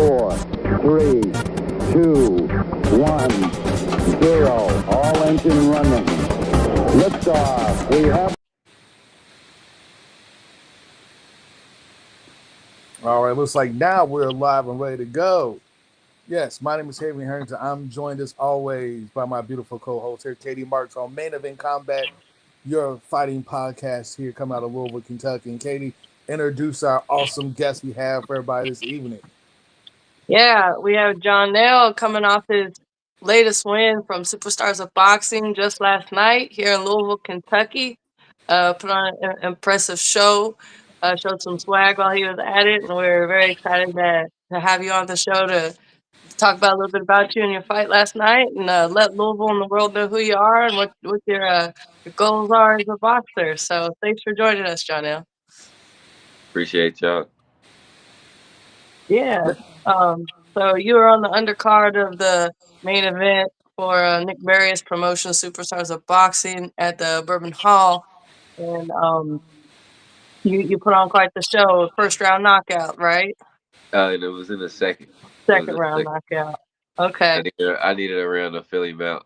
4, 3, 2, 1, 0. All engine running. Liftoff. We have. All right, looks like now we're live and ready to go. Yes, my name is Hayden Harrington. I'm joined as always by my beautiful co-host here, Katie Marks, on Main Event Combat, your fighting podcast here coming out of Louisville, Kentucky. And Katie, introduce our awesome guest we have for everybody this evening. Yeah, we have John Nell coming off his latest win from Superstars of Boxing just last night here in Louisville, Kentucky. Put on an impressive show, showed some swag while he was at it, and we're very excited to have you on the show to talk about a little bit about you and your fight last night, and let Louisville and the world know who you are and what your goals are as a boxer. So thanks for joining us, John Nell. Appreciate y'all. Yeah. So you were on the undercard of the main event for Nick Barrios promotion, Superstars of Boxing at the Bourbon Hall, and you put on quite the show. First round knockout, right? And it was in the second. Second round knockout. Okay. I needed a round to fill him out.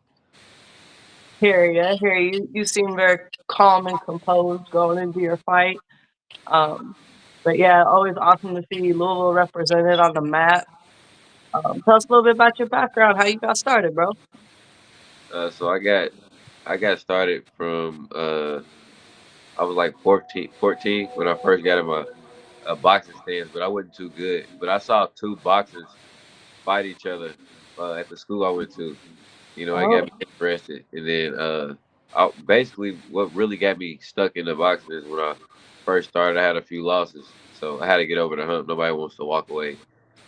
Hear you. You seem very calm and composed going into your fight. But yeah, always awesome to see Louisville represented on the map. Tell us a little bit about your background, how you got started, bro. So I got started from I was like 14 when I first got in my boxing stance, but I wasn't too good. But I saw two boxers fight each other at the school I went to. You know, it got me interested, and then basically what really got me stuck in the boxing is when I first started. I had a few losses, so I had to get over the hump. Nobody wants to walk away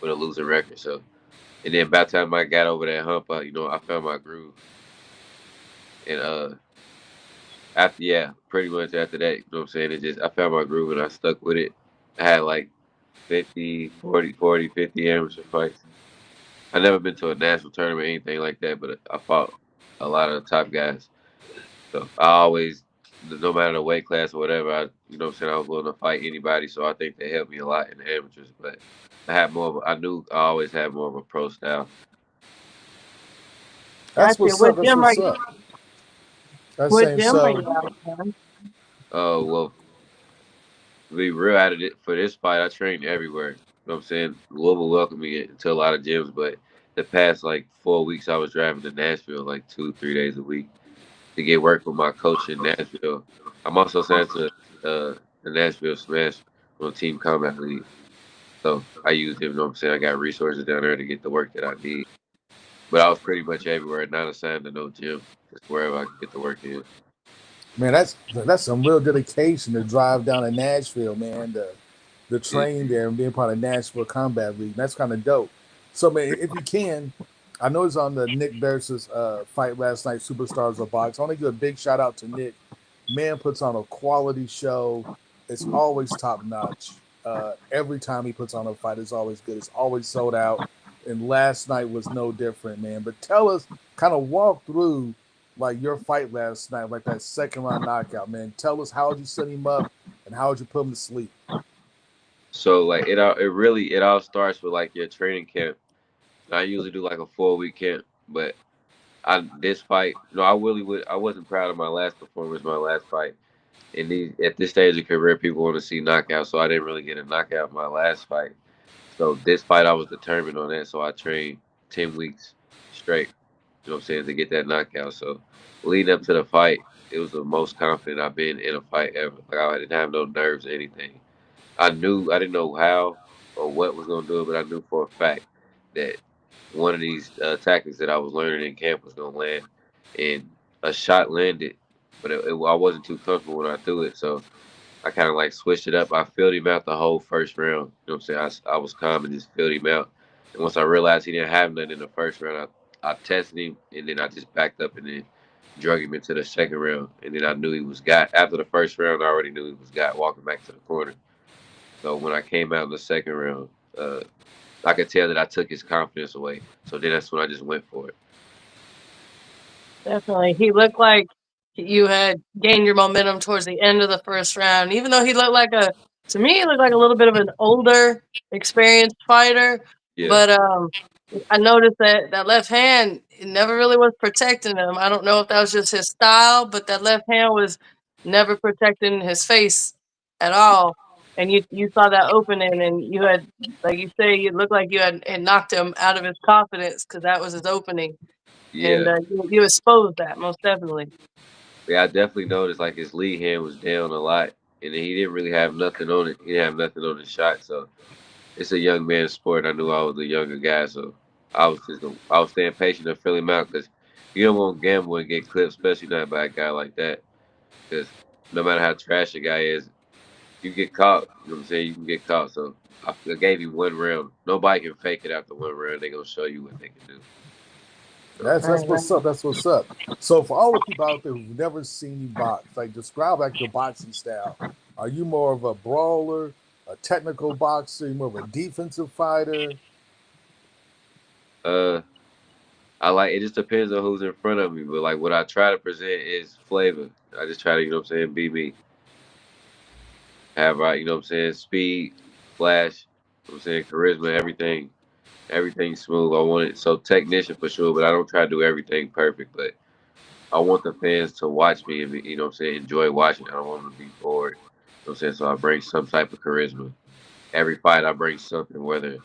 with a losing record, so. And then by the time I got over that hump, I found my groove. And pretty much after that, you know what I'm saying? I found my groove and I stuck with it. I had like 50, 50 amateur fights. I never been to a national tournament or anything like that, but I fought a lot of the top guys. So I always, no matter the weight class or whatever, you know what I'm saying, I was willing to fight anybody. So I think they helped me a lot in the amateurs. But I knew I always had more of a pro style. That's what's up. That's what's up. What gym are you out, man? Oh, well, to be real at it for this fight, I trained everywhere. You know what I'm saying? Louisville welcomed me into a lot of gyms, but the past like 4 weeks, I was driving to Nashville like 2, 3 days a week to get work with my coach in Nashville. I'm also signed to the Nashville Smash on Team Kombat League. So I used him, you know what I'm saying? I got resources down there to get the work that I need. But I was pretty much everywhere, not assigned to no gym, just wherever I could get the work in. Man, that's some real dedication to drive down to Nashville, man. The train there and being part of Nashville Combat League. That's kind of dope. So, man, if you can, I know it's on the Nick versus fight last night, Superstars of Box. I want to give a big shout out to Nick. Man puts on a quality show. It's always top notch. Every time he puts on a fight, it's always good. It's always sold out. And last night was no different, man. But tell us, kind of walk through like your fight last night, like that second round knockout, man. Tell us how did you set him up and how did you put him to sleep? So like it all starts with like your training camp. And I usually do like a 4 week camp, but this fight, I wasn't proud of my last performance, my last fight. And at this stage of career, people want to see knockouts, so I didn't really get a knockout in my last fight. So this fight, I was determined on that, so I trained 10 weeks straight. You know what I'm saying, to get that knockout. So leading up to the fight, it was the most confident I've been in a fight ever. Like I didn't have no nerves or anything. I didn't know how or what was gonna do it, but I knew for a fact that one of these tactics that I was learning in camp was gonna land. And a shot landed, but I wasn't too comfortable when I threw it, so I kind of like switched it up. I filled him out the whole first round. You know what I'm saying? I was calm and just filled him out. And once I realized he didn't have nothing in the first round, I tested him and then I just backed up and then drug him into the second round. And then I knew he was got. After the first round, I already knew he was got walking back to the corner. So when I came out in the second round, I could tell that I took his confidence away. So then that's when I just went for it. Definitely. He looked like you had gained your momentum towards the end of the first round. Even though he looked like to me, he looked like a little bit of an older, experienced fighter. Yeah, But I noticed that that left hand it never really was protecting him. I don't know if that was just his style, but that left hand was never protecting his face at all. And you saw that opening, and you had, like you say, you looked like you had knocked him out of his confidence because that was his opening, and yeah, you exposed that most definitely. yeah. I definitely noticed like his lead hand was down a lot, and then he didn't really have nothing on it. He didn't have nothing on his shot, so it's a young man's sport. I knew I was a younger guy, so I was staying patient and fill him out because you don't want to gamble and get clipped, especially not by a guy like that. Because no matter how trash a guy is, you get caught. You know what I'm saying? You can get caught. So I gave him 1 round. Nobody can fake it after 1 round. They gonna show you what they can do. So That's Right, what's right. up. That's what's up. So for all the people out there who've never seen you box, like describe like your boxing style. Are you more of a brawler, a technical boxer, you more of a defensive fighter? uh, I like it. Just depends on who's in front of me. But like what I try to present is flavor. I just try to, you know what I'm saying, be me. Have right, you know what I'm saying, speed, flash. You know what I'm saying, charisma, everything. Everything smooth. I want it so technician for sure, but I don't try to do everything perfect. But I want the fans to watch me and be, you know what I'm saying, enjoy watching. I don't want them to be bored. You know what I'm saying? So I bring some type of charisma. Every fight I bring something, whether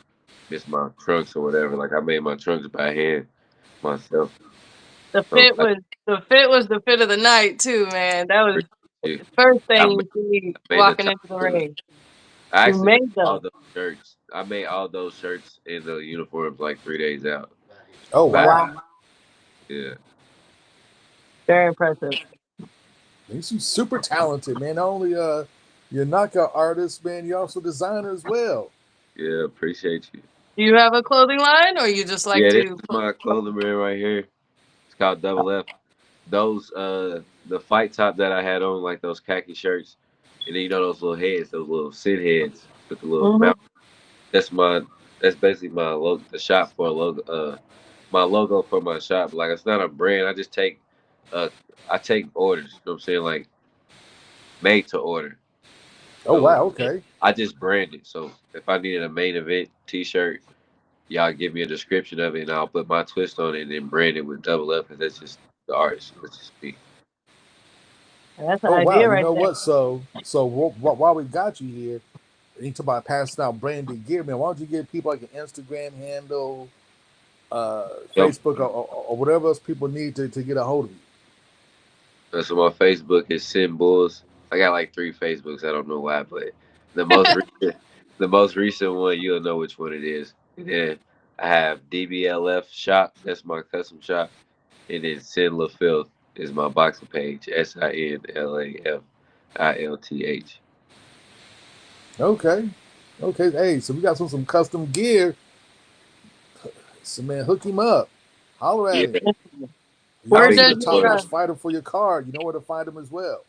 it's my trunks or whatever. Like I made my trunks by hand myself. The So fit I was the fit of the night too, man. That was appreciate you. the first I thing made, you see I made the walking top into the of the ring. I You actually made made all them. those shirts. I made all those shirts and the uniforms like 3 days out. Oh Back, wow. Wow, yeah. very impressive. He's super talented, man. Not only you're knockout artist, man, you're also designer as well. Yeah, appreciate you. Do you have a clothing line, or you just like Yeah, this to? is my clothing brand right here. It's called Double F. Those the fight top that I had on, like those khaki shirts, and then you know those little heads, those little sit heads with the little Mhm. mouth. That's my that's basically my logo, the shop for a logo. My logo for my shop. Like it's not a brand. Uh I take orders. You know what I'm saying? Like made to order. Oh So wow, okay. I just brand it. So if I needed a main event T-shirt, y'all give me a description of it, and I'll put my twist on it and then brand it with Double F because that's just the artist. That's just me. That's an Oh wow, idea you right know there. what? While we got you here, and you talk about passing out branded gear, man. Why don't you give people like an Instagram handle, Yo, Facebook, or whatever else people need to get a hold of you? so my Facebook is Sin Bulls. I got like 3 Facebooks. I don't know why, but the most recent, the most recent one, you'll know which one it is. And then I have DBLF Shop. That's my custom shop. And then Sin LaFilth is my boxing page. SINLAFILTH. Okay, okay. Hey, so we got some custom gear. So man, hook him up, holler Yeah, at him. You Where I make also does the the top your orders. notch fighter for your card. You know where to find him as well.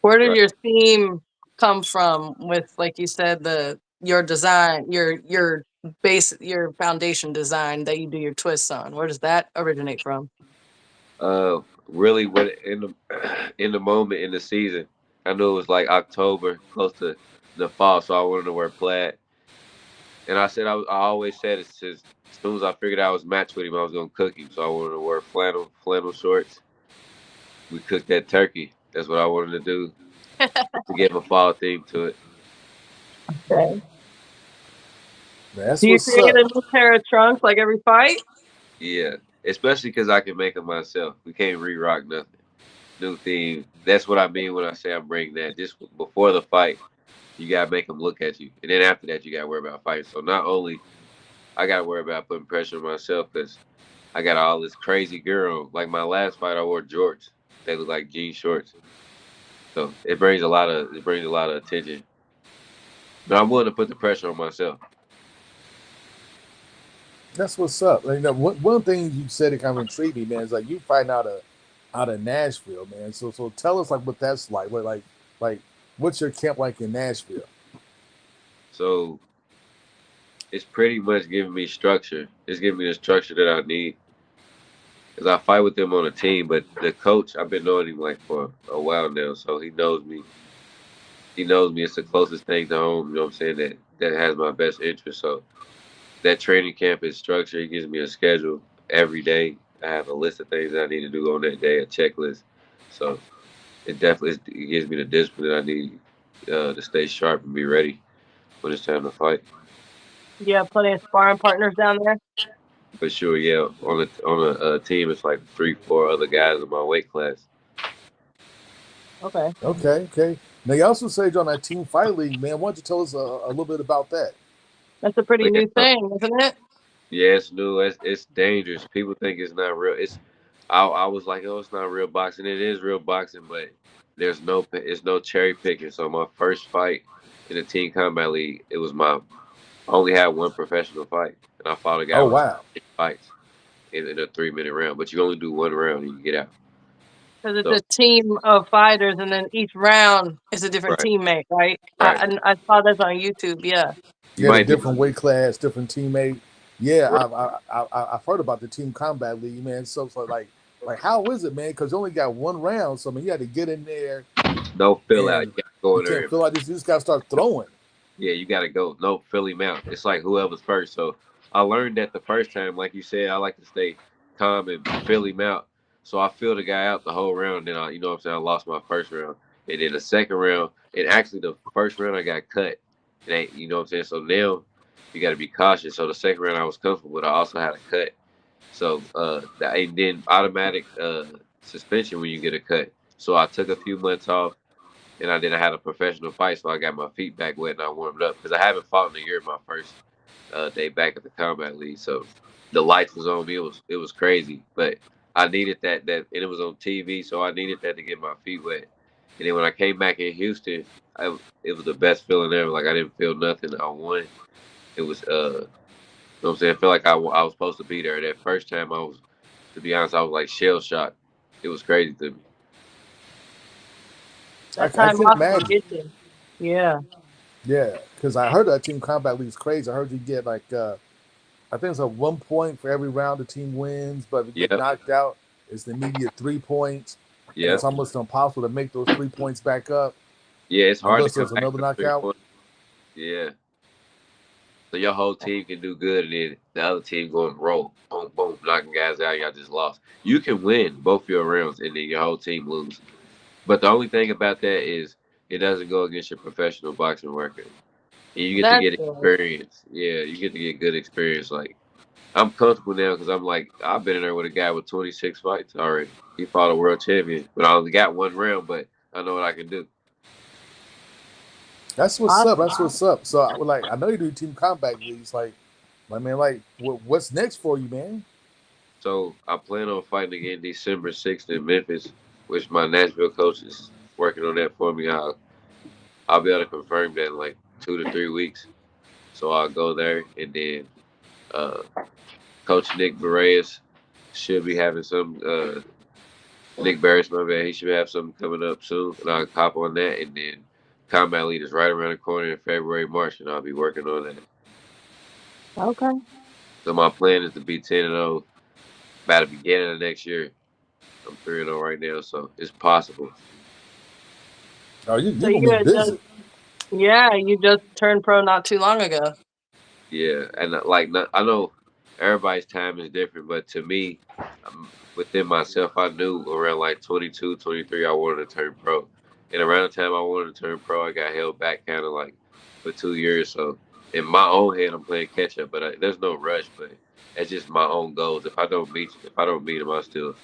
where did Right. your theme come from? With, like you said, the your design, your foundation design that you do your twists on. Where does that originate from? Really, when in the in the moment in the season, I knew it was like October, close to the fall, so I wanted to wear plaid. And I always said it since as soon as I figured out I was matched with him, I was gonna cook him. So I wanted to wear flannel shorts. We cooked that turkey. That's what I wanted to do to give a fall theme to it. Okay. Man, that's Do you what's create up. a new pair of trunks like every fight? Yeah, especially because I can make them myself. We can't re-rock nothing. New theme. That's what I mean when I say I'm bringing that. Just before the fight, you gotta make them look at you, and then after that, you gotta worry about fighting. So not only I gotta worry about putting pressure on myself because I got all this crazy girl. Like my last fight, I wore jorts. They look like jean shorts. So it brings a lot of attention. But I'm willing to put the pressure on myself. That's what's up. Like, you know, one thing you said that kind of intrigued me, man, is like you fighting out of Nashville, man. So tell us like what that's like. Like what's your camp like in Nashville? So it's pretty much giving me structure. It's giving me the structure that I need. Cause I fight with them on a team, but the coach I've been knowing him like for a while now, so he knows me. He knows me. It's the closest thing to home. You know what I'm saying? That has my best interest. So that training camp is structured. It gives me a schedule every day. I have a list of things that I need to do on that day, a checklist. So it definitely it gives me the discipline that I need to stay sharp and be ready when it's time to fight. You have plenty of sparring partners down there. For sure, yeah. On a team, it's like three, four other guys in my weight class. Okay, Okay, okay. Now you also said you're on that team fight league, man. Why don't you tell us a little bit about that? that's a pretty But new yeah, thing, isn't it? yeah, it's new. It's dangerous. People think it's not real. I was like, oh, it's not real boxing. It is real boxing, but it's no cherry picking. So my first fight in the team combat league, I only had one professional fight, and I fought a guy Oh with wow. 6 fights in a 3 minute round. But you only do one round and you get out. Because it's So a team of fighters, and then each round is a different right, teammate, right? right. I saw this on YouTube. Yeah, You Yeah, the might be different weight class, different teammate. Yeah, right. I've heard about the team combat league, man. So like how is it, man? Because you only got one round, so I mean you had to get in there No fill out. and You got to go you in there can't and feel like this. You just gotta start throwing. yeah, you gotta go. No, fill him out. It's like whoever's first. So I learned that the first time, like you said, I like to stay calm and fill him out. So I filled the guy out the whole round. Then you know what I'm saying, I lost my first round. And then the second round, and actually the first round I got cut. It ain't, you know what I'm saying? So now you got to be cautious. So the second round I was comfortable, but I also had a cut. So and then automatic suspension when you get a cut. So I took a few months off and I had a professional fight, so I got my feet back wet and I warmed up because I haven't fought in a year. My first day back at the combat league, so the lights was on me. It was crazy, but I needed that, and it was on TV, so I needed that to get my feet wet. And then when I came back in Houston, it was the best feeling ever. Like I didn't feel nothing. I won. It was you know what I'm saying. I feel like I was supposed to be there. That first time I was, to be honest, I was like shell shocked. It was crazy to me. that I time can't off can imagine. get you. Yeah, Yeah, because I heard that team combat league is crazy. I heard you get like I think it's a 1 point for every round the team wins, but if you get Yep, knocked out, it's the immediate 3 points, and it's yep, almost impossible to make those 3 points back up yeah. It's hard to unless come there's back another from three knockout. points. Yeah. So your whole team can do good, and then the other team going roll, boom, boom, knocking guys out. Y'all just lost. You can win both your rounds, and then your whole team lose. But the only thing about that is it doesn't go against your professional boxing record, and you get to that's get good. experience. Yeah, you get to get good experience. Like I'm comfortable now because I'm like I've been in there with a guy with 26 fights already. He fought a world champion, but I only got one round. But I know what I can do. That's what's up. Awesome. That's what's up. So I would like I know you do team combat leagues. Like man, like what's next for you, man? So I plan on fighting again December 6th in Memphis, which my Nashville coach is working on that for me. I'll be able to confirm that in like 2 to 3 weeks. So I'll go there, and then uh, Coach Nick Barres should be having some. Nick Barris, my bad, he should have something coming up soon, and I'll hop on that. And then Combat Lead is right around the corner in February, March, and I'll be working on that. Okay. So my plan is to be 10-0 by the beginning of next year. I'm 3-0 right now, so it's possible. Oh, So you're gonna you be had just busy. yeah, you just turned pro not too long ago. Yeah, and like I know everybody's time is different, but to me, within myself, I knew around like 22, 23, I wanted to turn pro. And around the time I wanted to turn pro, I got held back kind of like for 2 years. So in my own head, I'm playing catch up, but there's no rush. But it's just my own goals. If I don't meet them, I still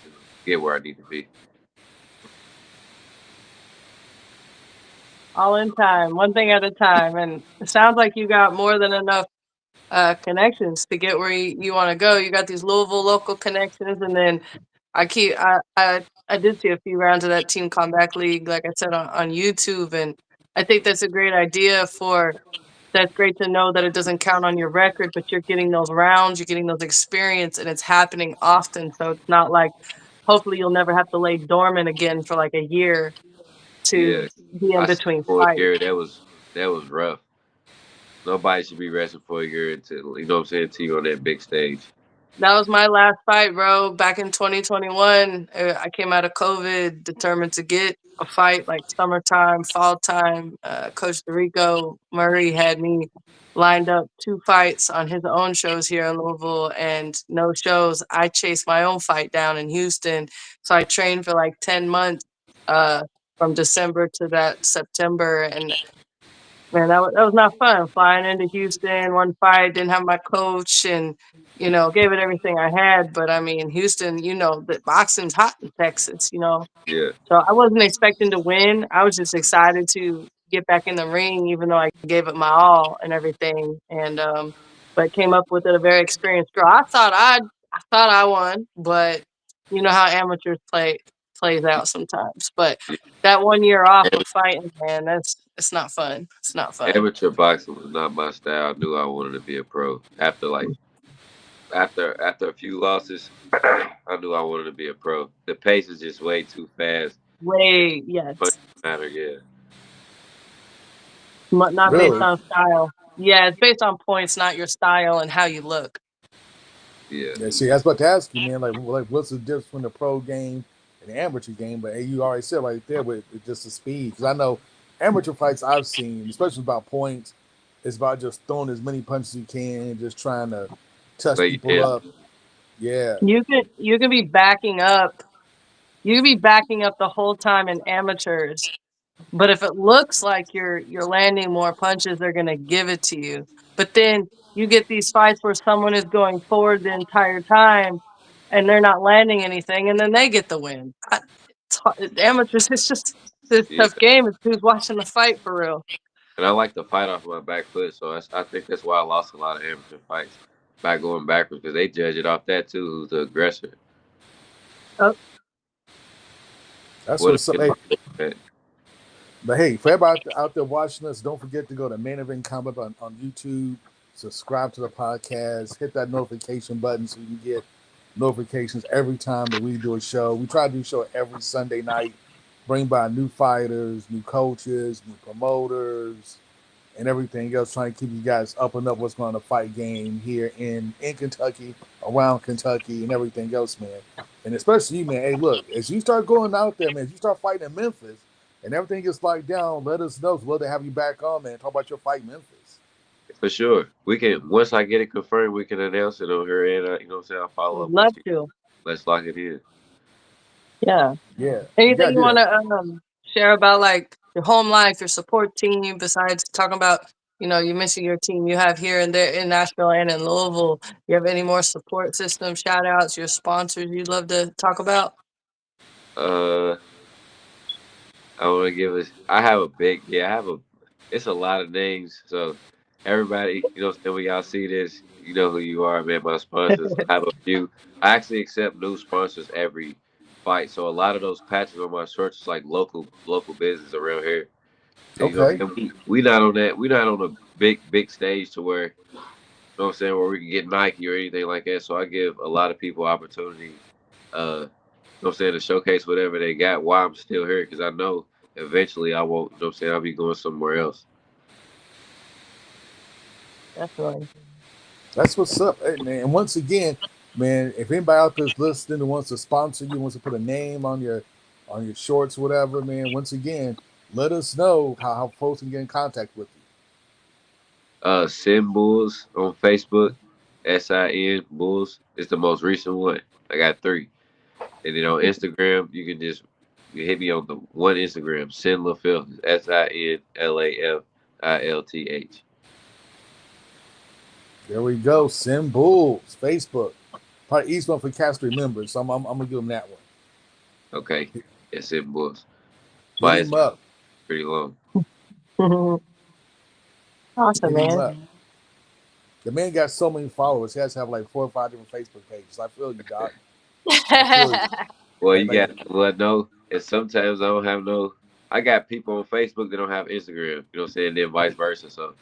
get where I need to be. All in time, one thing at a time. And it sounds like you got more than enough connections to get where you want to go. You got these Louisville local connections, and then I did see a few rounds of that Team Comeback League, like I said on YouTube, and I think that's a great idea for. That's great to know that it doesn't count on your record, but you're getting those rounds, you're getting those experience, and it's happening often. So it's not like hopefully you'll never have to lay dormant again for like a year to Yeah, be in I said between for a fights. year that was rough. Nobody should be resting for a year until you know what I'm saying until you're on that big stage. That was my last fight, bro. Back in 2021, I came out of COVID determined to get a fight like summertime, fall time. Coach Dorico Murray had me lined up 2 fights on his own shows here in Louisville, and no shows. I chased my own fight down in Houston, so I trained for like 10 months, uh, from December to that September, and man, that was not fun. Flying into Houston, one fight, didn't have my coach, and gave it everything I had. But I mean, Houston, the boxing's hot in Texas, Yeah. so I wasn't expecting to win. I was just excited to get back in the ring, even though I gave it my all and everything. And but came up with it a very experienced girl. I thought I won, but you know how amateurs plays out sometimes. But that 1 year off Am- of fighting, man, that's it's not fun. It's not fun. Amateur boxing was not my style. I knew I wanted to be a pro. After a few losses, I knew I wanted to be a pro. The pace is just way too fast. Way, Punch yes, matter, yeah. not based Really? on style. Yeah, it's based on points, not your style and how you look. Yeah. Yeah, see, I was about to ask you, man, like what's the difference between the pro game and the amateur game? But hey, you already said right there with just the speed. Because I know amateur fights I've seen, especially about points, it's about just throwing as many punches as you can, just trying to touch But people yeah, up. Yeah. You can be backing up. You can be backing up the whole time in amateurs, but if it looks like you're landing more punches, they're gonna give it to you. But then you get these fights where someone is going forward the entire time, and they're not landing anything, and then they get the win. Amateurs, it's just this yeah. tough game. It's who's watching the fight for real. And I like to fight off my back foot, so I think that's why I lost a lot of amateur fights by going backwards because they judge it off that too. Who's the aggressor? Oh, That's What if what's up. you Hey, lost that? but hey, for everybody out there watching us, don't forget to go to Main Event Combat on YouTube, subscribe to the podcast, hit that notification button so you can get notifications every time that we do a show. We try to do a show every Sunday night, bring by new fighters, new coaches, new promoters, and everything else, trying to keep you guys up and up what's going on in the fight game here in Kentucky, around Kentucky, and everything else, man. And especially you, man. Hey, look, as you start going out there, man, as you start fighting in Memphis and everything gets locked down, let us know. We'll to have you back on, man. Talk about your fight in Memphis. For sure. We can once I get it confirmed, we can announce it on here, and you know what I'm saying. I'll follow would up with love you. to. Let's lock it in. Yeah. Yeah, you Anything gotta you do want that. to share about like your home life, your support team, besides talking about you missing your team you have here and there in Nashville and in Louisville? You have any more support system shout outs, your sponsors you'd love to talk about? Uh, I want to give us. I have a big. Yeah, I have a. It's a lot of names. So everybody, you know, when y'all see this, you know who you are, man. My sponsors. I have a few. I actually accept new sponsors every fight. So a lot of those patches on my shorts is like local business around here. And, you know, Okay. and we not on that. We not on a big stage to where, you know what I'm saying, where we can get Nike or anything like that. So I give a lot of people opportunity. You know what I'm saying, to showcase whatever they got while I'm still here because I know eventually I won't, you know what I'm saying, I'll be going somewhere else. Definitely. That's what's up, hey, man. And once again, man, if anybody out there's listening and wants to sponsor you, wants to put a name on your shorts, whatever, man. Once again, let us know how folks can get in contact with you. Sin Bulls on Facebook, SIN Bulls is the most recent one. I got three. And then on Instagram, you hit me on the one Instagram, Sin LaFilth, SINLAFILTH. There we go. Sim Bulls, Facebook. Probably each one for Castro members. So I'm gonna give them that one. Okay. Yeah, Sin Bulls. Hit My him Instagram up. is pretty long. Awesome, Hit him man. up. The man got so many followers. He has to have like 4 or 5 different Facebook pages. I feel you, Doc. I feel you. Well, Like, you like got well no, and sometimes I don't have no. I got people on Facebook that don't have Instagram. You know what I'm saying? Then vice versa. So,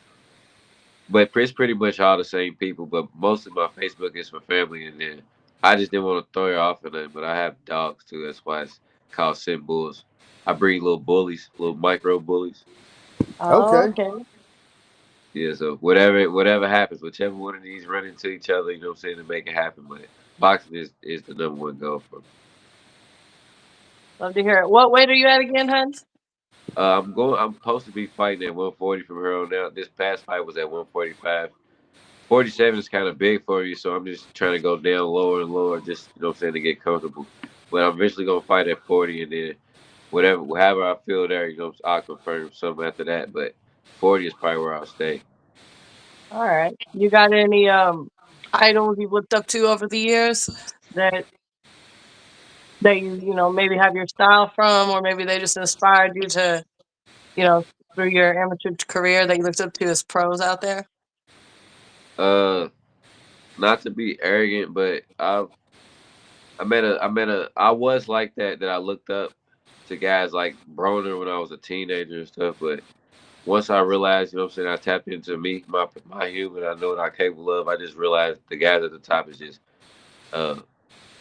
but it's pretty much all the same people. But most of my Facebook is for family, and then I just didn't want to throw it off or nothing. But I have dogs too. That's why it's called Sin Bulls. I breed little bullies, little micro bullies. Oh, okay. okay. Yeah. So whatever happens, whichever one of these run into each other, you know what I'm saying, to make it happen. But boxing is the number one goal for me. Love to hear it. What weight are you at again, Huns? I'm supposed to be fighting at 140 from here on out. This past fight was at 145. 47 is kind of big for you, so I'm just trying to go down lower and lower, just you know what I'm saying, to get comfortable. But I'm eventually gonna fight at 40, and then however I feel there, you know, I'll confirm something after that. But 40 is probably where I'll stay. All right. You got any idols you've looked up to over the years that you know maybe have your style from, or maybe they just inspired you to you know through your amateur career that you looked up to as pros out there? Uh, Not to be arrogant, but I was like that I looked up to guys like Broner when I was a teenager and stuff, but once I realized, you know what I'm saying, I tapped into me, my human, I know what I'm capable of. I just realized the guys at the top is just uh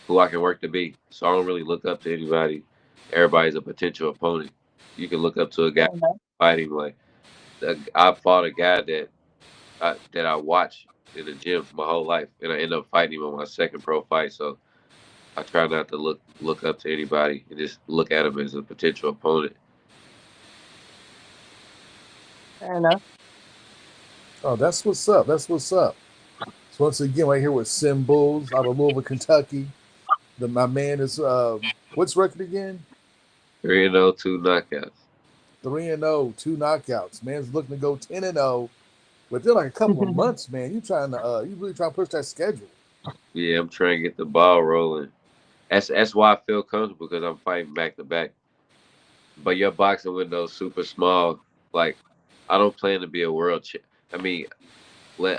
who I can work to be. So I don't really look up to anybody. Everybody's a potential opponent. You can look up to a guy Okay. fighting like I fought a guy that I watched in the gym my whole life, and I ended up fighting him on my second pro fight. So I try not to look up to anybody and just look at him as a potential opponent. Fair enough. Oh, that's what's up. That's what's up. So once again, right here with Symbols out of Louisville, Kentucky. My man is what's record again? 3-0, 2 knockouts. 3-0, 2 knockouts. Man's looking to go 10-0 within like a couple of months, man. You really trying to push that schedule. Yeah, I'm trying to get the ball rolling. That's why I feel comfortable because I'm fighting back to back. But your boxing window's super small. Like I don't plan to be a I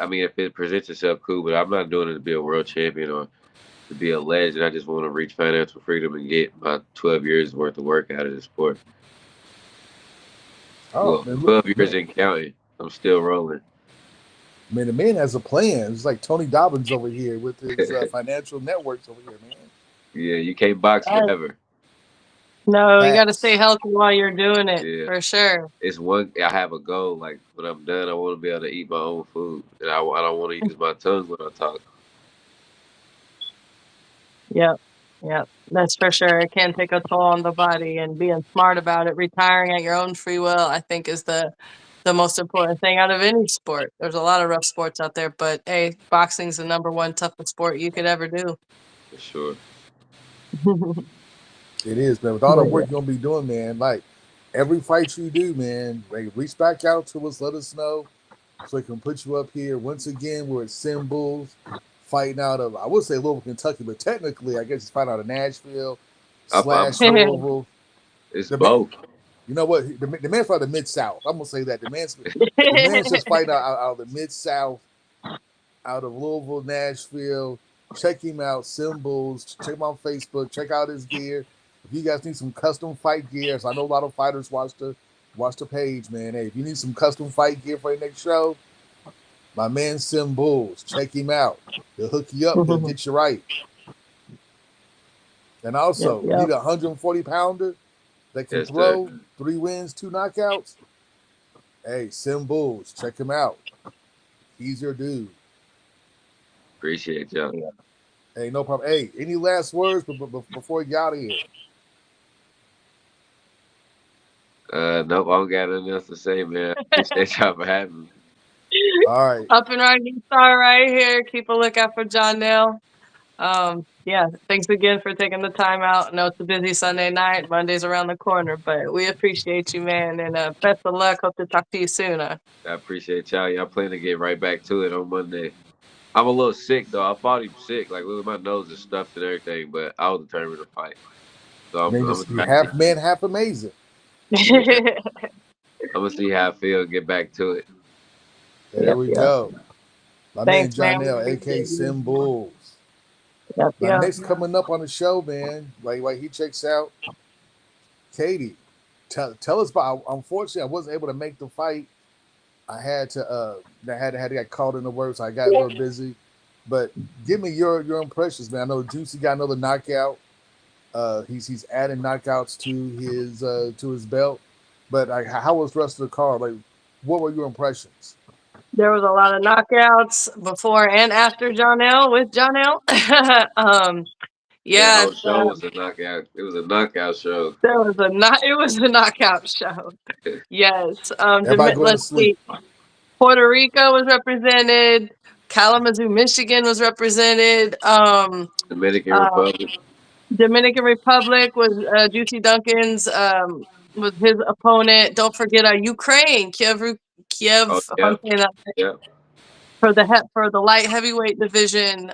mean, if it presents itself, cool. But I'm not doing it to be a world champion or to be a legend. I just want to reach financial freedom and get my 12 years worth of work out of the sport. Oh Well, man, 12 man, years in counting. I'm still rolling. man, the man has a plan. It's like Tony Dobbins over here with his financial networks over here, man. Yeah, you can't box Right. forever. No, you got to stay Facts. healthy while you're doing it Yeah, for sure. it's one. I have a goal. Like when I'm done, I want to be able to eat my own food, and I don't want to use my tongue when I talk. Yep. Yep. That's for sure. It can take a toll on the body, and being smart about it, retiring at your own free will, I think is the most important thing out of any sport. There's a lot of rough sports out there, but hey, boxing's the number one toughest sport you could ever do. For sure. It is, man. With all the But work you're gonna be doing, man, like every fight you do, man, like reach back out to us, let us know so we can put you up here. Once again, we're at Symbols, fighting out of I would say Louisville, Kentucky, but technically I guess it's fighting out of Nashville I'm slash Louisville. it's The man, both. you know what? The man's from the Mid South. I'm gonna say that the man's just fighting out of the Mid South, out of Louisville, Nashville. Check him out, Symbols. Check him on Facebook. Check out his gear. If you guys need some custom fight gear, so I know a lot of fighters watch the page, man. Hey, if you need some custom fight gear for your next show, my man Symbols. Check him out. He'll hook you up. He'll get you right. And Yep, also, yep. need a 140 pounder that can Yes, sir. throw 3 wins, 2 knockouts. Hey, Symbols. Check him out. He's your dude. Appreciate y'all. Hey, no problem. Hey, any last words before you get out of here? Nope, I don't got nothing else to say, man. Appreciate y'all for having me. All right. Up and Rising Star right here. Keep a lookout for John Nell. Yeah, thanks again for taking the time out. I know it's a busy Sunday night. Monday's around the corner, but we appreciate you, man. And best of luck. Hope to talk to you soon. I appreciate y'all. Y'all plan to get right back to it on Monday. I'm a little sick though. I fought him sick. Like look, my nose is stuffed and everything, but I was determined to fight. So I I'm, mean, I'm gonna just be try. half man, half amazing. Yeah, I'm gonna see how I feel and get back to it. There Yep, we yep. go. My man Thanks, John man. We L, aka appreciate you. Symbols. Yep, Now, yep. next coming up on the show, man, like he checks out Katie. Tell us about. Unfortunately, I wasn't able to make the fight. I had to get called in the work, so I got a little busy. But give me your impressions, man. I know Juicy got another knockout. He's adding knockouts to his belt. But how was the rest of the card? Like, what were your impressions? There was a lot of knockouts before and after John L with John L. um, Yeah, whole show was a knockout. It was a knockout show. it was a knockout show. Yes. Everybody going to Let's sleep. see. Puerto Rico was represented. Kalamazoo, Michigan was represented. Dominican Uh, Republic. Dominican Republic was Juicy Duncan's was his opponent. Don't forget Ukraine, Kiev. Oh If yeah, I'm saying that yeah. for the light heavyweight division.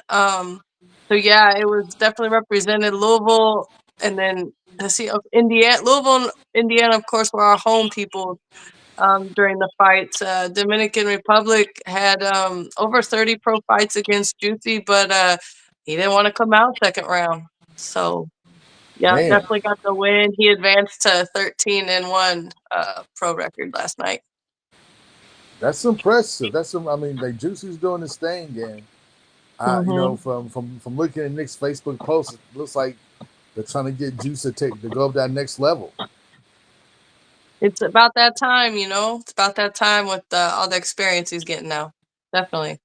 So yeah, it was definitely represented. Louisville, and then let's see, Indiana, Louisville, and Indiana, of course, were our home people during the fights. Dominican Republic had over 30 pro fights against Juicy, but he didn't want to come out second round. So yeah, Man, definitely got the win. He advanced to 13-1 pro record last night. that's impressive. I mean, like Juicy's doing his thing, and you know, from looking at Nick's Facebook post, it looks like they're trying to get Juice to go up that next level. It's about that time, you know. It's about that time with all the experience he's getting now. Definitely.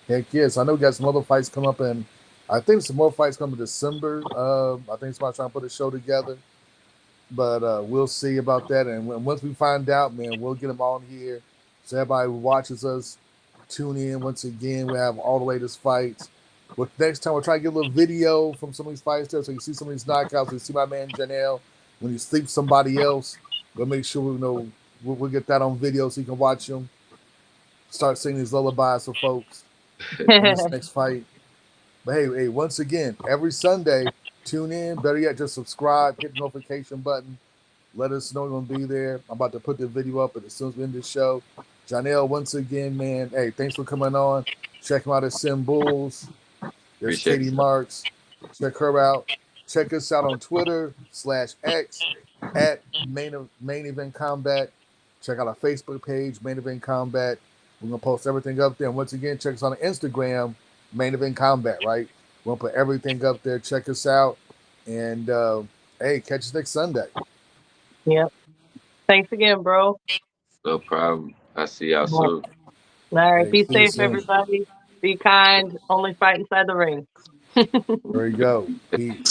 Heck yes, I know we got some other fights come up, and I think some more fights come in December. I think somebody's trying to put a show together, but we'll see about that. And once we find out, man, we'll get them on here so everybody who watches us tune in. Once again, we have all the latest fights. But next time we'll try to get a little video from some of these fights there, so you see some of these knockouts. You see my man Janelle when he sleeps somebody else. We'll make sure we know we'll get that on video so you can watch them. Start singing these lullabies for folks in this next fight. But hey, once again, every Sunday, tune in. Better yet, just subscribe, hit the notification button. Let us know you're going to be there. I'm about to put the video up as soon as we end the show. Janelle, once again, man, hey, thanks for coming on. Check him out at Sim Bulls. There's Appreciate Katie it. Marks. Check her out. Check us out on Twitter/X at Main Event Combat. Check out our Facebook page, Main Event Combat. We're going to post everything up there. And once again, check us on Instagram, Main Event Combat, right? We're going to put everything up there. Check us out. And, hey, catch us next Sunday. Yep. Thanks again, bro. No problem. I'll see y'all soon. All right. Hey, Be see you safe, soon. everybody. Be kind. Only fight inside the ring. There you go. Peace.